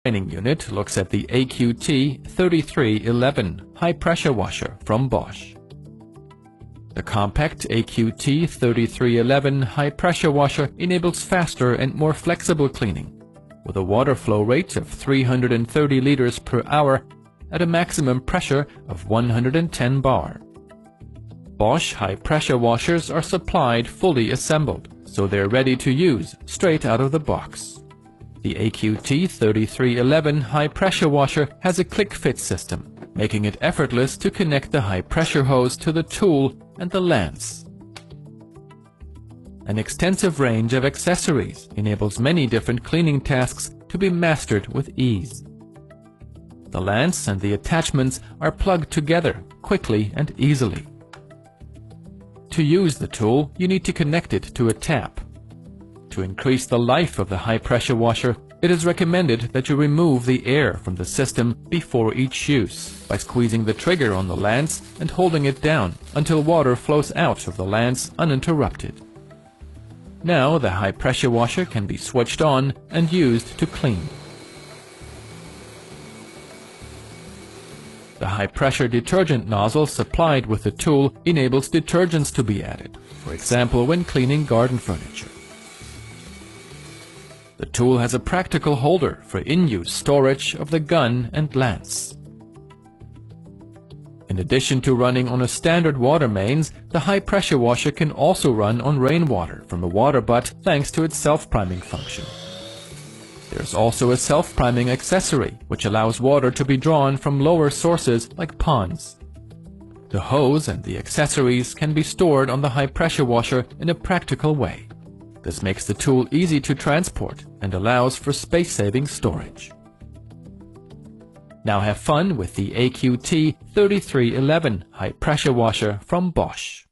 Training unit looks at the AQT 3311 high-pressure washer from Bosch. The compact AQT 3311 high-pressure washer enables faster and more flexible cleaning, with a water flow rate of 330 liters per hour at a maximum pressure of 110 bar. Bosch high-pressure washers are supplied fully assembled, so they're ready to use straight out of the box. The AQT 3311 high-pressure washer has a click-fit system, making it effortless to connect the high-pressure hose to the tool and the lance. An extensive range of accessories enables many different cleaning tasks to be mastered with ease. The lance and the attachments are plugged together quickly and easily. To use the tool, you need to connect it to a tap. To increase the life of the high-pressure washer, it is recommended that you remove the air from the system before each use by squeezing the trigger on the lance and holding it down until water flows out of the lance uninterrupted. Now the high-pressure washer can be switched on and used to clean. The high-pressure detergent nozzle supplied with the tool enables detergents to be added, for example when cleaning garden furniture. The tool has a practical holder for in-use storage of the gun and lance. In addition to running on a standard water mains, the high-pressure washer can also run on rainwater from a water butt thanks to its self-priming function. There's also a self-priming accessory, which allows water to be drawn from lower sources like ponds. The hose and the accessories can be stored on the high-pressure washer in a practical way. This makes the tool easy to transport and allows for space-saving storage. Now have fun with the AQT 3311 high-pressure washer from Bosch.